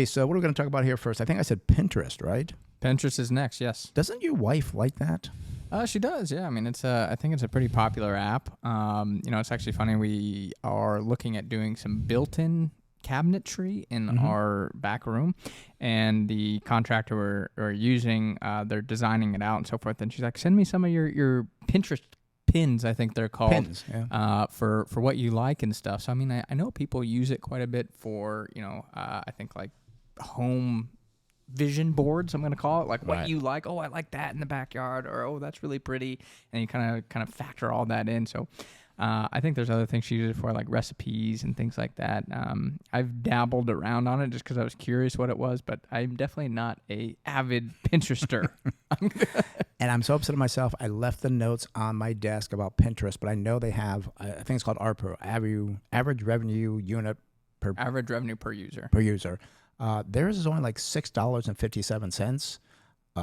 Okay, so what are we going to talk about here first? I think I said Pinterest, right? Pinterest is next, yes. Doesn't your wife like that? She does, yeah. I mean, I think it's a pretty popular app. It's actually funny. We are looking at doing some built-in cabinetry in our back room, and the contractor we're using, they're designing it out and so forth. And she's like, "Send me some of your Pinterest pins," I think they're called, Pins, yeah. for what you like and stuff. So I mean, I know people use it quite a bit for I think like home vision boards, I'm going to call it, like what you like. Oh, I like that in the backyard, or oh, that's really pretty, and you kind of factor all that in. So I think there's other things she uses it for, like recipes and things like that. I've dabbled around on it just because I was curious what it was, but I'm definitely not a avid Pinterester. And I'm so upset at myself. I left the notes on my desk about Pinterest, but I know they have, I think it's called ARPU, average revenue unit per Average revenue per user. Theirs is only like $6.57.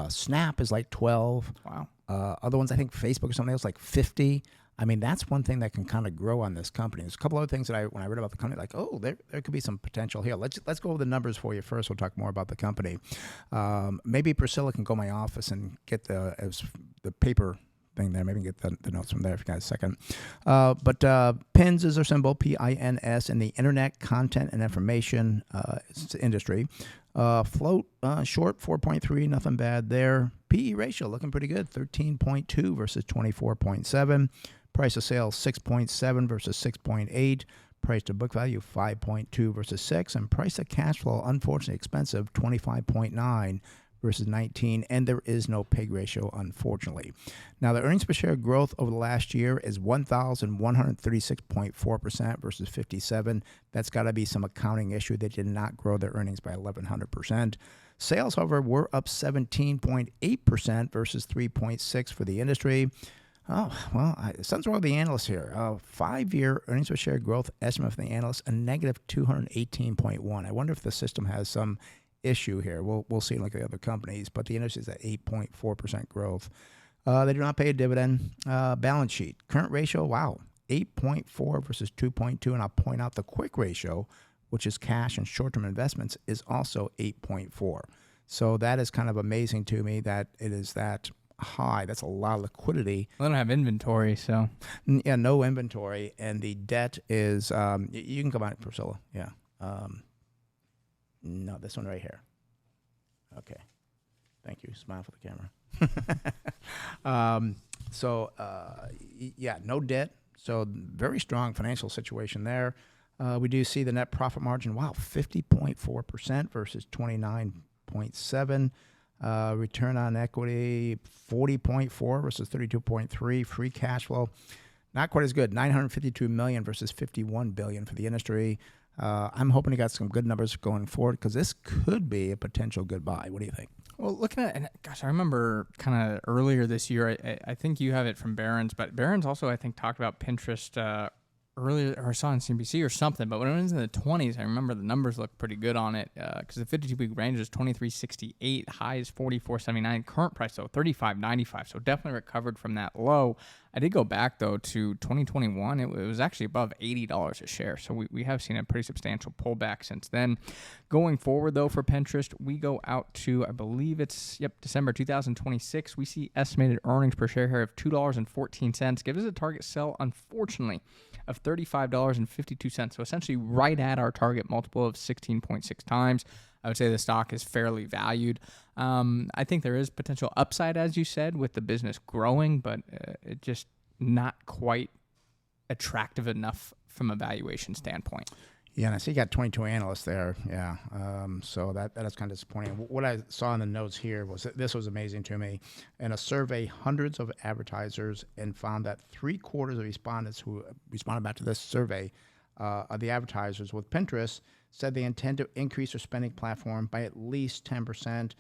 Snap is like $12. Wow. Other ones, I think Facebook or something else, like $50. I mean, that's one thing that can kind of grow on this company. There's a couple other things that when I read about the company, like, oh, there could be some potential here. Let's go over the numbers for you first. We'll talk more about the company. Maybe Priscilla can go to my office and get the paper thing there. Maybe get the notes from there if you got a second. But PINS is their symbol, PINS, in the Internet Content and Information industry. Float short 4.3, nothing bad there. PE ratio looking pretty good, 13.2 versus 24.7. Price of sales 6.7 versus 6.8. Price to book value 5.2 versus 6. And price to cash flow, unfortunately expensive, 25.9 versus 19, and there is no PEG ratio, unfortunately. Now, the earnings per share growth over the last year is 1,136.4% versus 57. That's got to be some accounting issue. They did not grow their earnings by 1,100%. Sales, however, were up 17.8% versus 3.6 for the industry. Oh, well, something's wrong with the analysts here. 5-year earnings per share growth estimate for the analysts, a negative 218.1. I wonder if the system has some issue here. We'll see like the other companies, but the industry is at 8.4% growth. They do not pay a dividend. Balance sheet. Current ratio, wow, 8.4 versus 2.2. And I'll point out the quick ratio, which is cash and short-term investments, is also 8.4. So that is kind of amazing to me that it is that high. That's a lot of liquidity. They don't have inventory, so. Yeah, no inventory. And the debt is, you can come out, Priscilla. Yeah. No, this one right here. Okay. Thank you. Smile for the camera. Yeah, no debt. So very strong financial situation there. We do see the net profit margin. Wow, 50.4% versus 29.7. Return on equity, 40.4 versus 32.3. Free cash flow, not quite as good. $952 million versus $51 billion for the industry. I'm hoping you got some good numbers going forward because this could be a potential good buy. What do you think? Well, looking at, and gosh, I remember kind of earlier this year, I think you have it from Barron's, but Barron's also, I think, talked about Pinterest earlier, or saw on CNBC or something, but when it was in the 20s, I remember the numbers looked pretty good on it because the 52-week range is 23.68, high is 44.79, current price, though, 35.95, so definitely recovered from that low. I did go back, though, to 2021. It was actually above $80 a share, so we have seen a pretty substantial pullback since then. Going forward, though, for Pinterest, we go out to, I believe it's, December 2026. We see estimated earnings per share here of $2.14. Gives us a target sell, unfortunately, of $35.52. So essentially right at our target multiple of 16.6 times. I would say the stock is fairly valued. I think there is potential upside, as you said, with the business growing, but it just not quite attractive enough from a valuation standpoint. Yeah, and I see you got 22 analysts there. Yeah, so that is kind of disappointing. What I saw in the notes here was that this was amazing to me. In a survey, hundreds of advertisers, and found that 3/4 of respondents who responded back to this survey of the advertisers with Pinterest said they intend to increase their spending platform by at least 10%.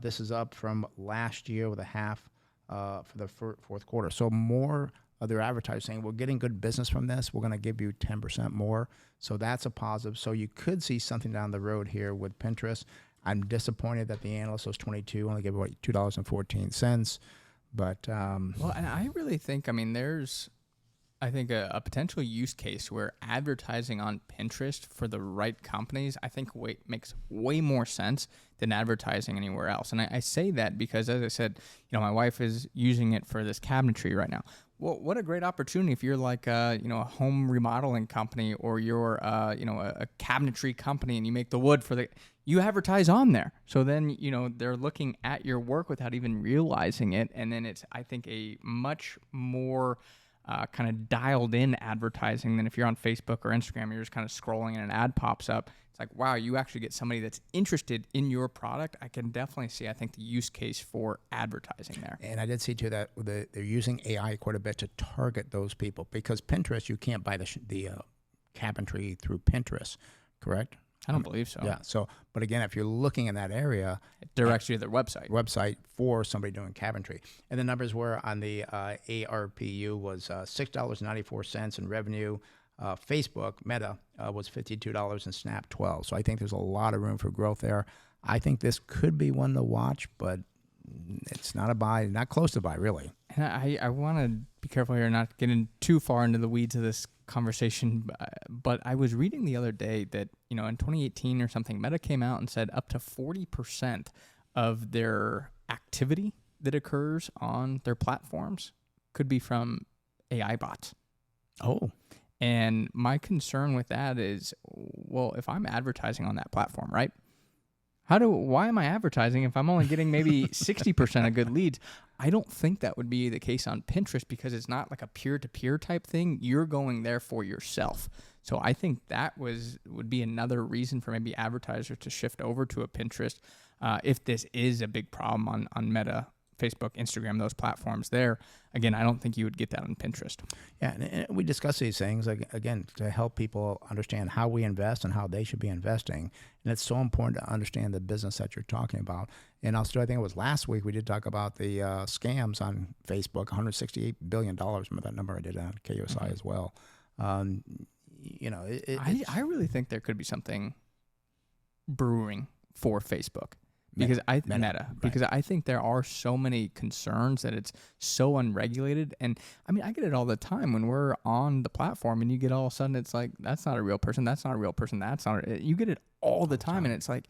This is up from last year with a half for the fourth quarter. So more of their advertisers saying, we're getting good business from this. We're going to give you 10% more. So that's a positive. So you could see something down the road here with Pinterest. I'm disappointed that the analyst was 22, only gave away $2.14. But well, and I really think, I mean, there's I think a potential use case where advertising on Pinterest for the right companies, I think makes way more sense than advertising anywhere else. And I say that because, as I said, my wife is using it for this cabinetry right now. Well, what a great opportunity if you're like, a home remodeling company, or you're, a cabinetry company, and you make the wood you advertise on there. So then, they're looking at your work without even realizing it. And then it's, I think, a much more kind of dialed in advertising than if you're on Facebook or Instagram, you're just kind of scrolling and an ad pops up. It's like, wow, you actually get somebody that's interested in your product. I can definitely see, I think, the use case for advertising there. And I did see too that they're using AI quite a bit to target those people, because Pinterest, you can't buy the cabinetry through Pinterest, correct? I don't believe so. Yeah. So, but again, if you're looking in that area, it directs you to their website for somebody doing cabinetry, and the numbers were on the ARPU was $6.94 in revenue. Facebook Meta was $52 and Snap $12. So I think there's a lot of room for growth there. I think this could be one to watch, but it's not a buy, not close to buy, really. And I want to be careful here, not getting too far into the weeds of this conversation, but I was reading the other day that, in 2018 or something, Meta came out and said up to 40% of their activity that occurs on their platforms could be from AI bots. Oh. And my concern with that is, well, if I'm advertising on that platform, right? Why am I advertising if I'm only getting maybe 60% of good leads? I don't think that would be the case on Pinterest, because it's not like a peer-to-peer type thing. You're going there for yourself. So I think that would be another reason for maybe advertisers to shift over to a Pinterest if this is a big problem on Meta, Facebook, Instagram, those platforms there. Again, I don't think you would get that on Pinterest. Yeah, and we discuss these things, again, to help people understand how we invest and how they should be investing. And it's so important to understand the business that you're talking about. And also, I think it was last week, we did talk about the scams on Facebook, $168 billion. Remember that number I did on KUSI as well. I really think there could be something brewing for Facebook. Because Meta. Because I think there are so many concerns that it's so unregulated. And I mean, I get it all the time when we're on the platform and you get all of a sudden, it's like, that's not a real person. That's not a real person. You get it all the time. And it's like,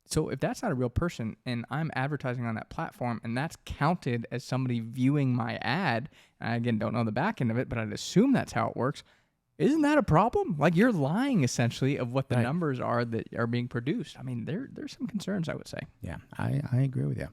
so if that's not a real person and I'm advertising on that platform and that's counted as somebody viewing my ad, and I again, don't know the back end of it, but I'd assume that's how it works. Isn't that a problem? Like, you're lying essentially of what the numbers are that are being produced. I mean, there's some concerns, I would say. Yeah, I agree with you.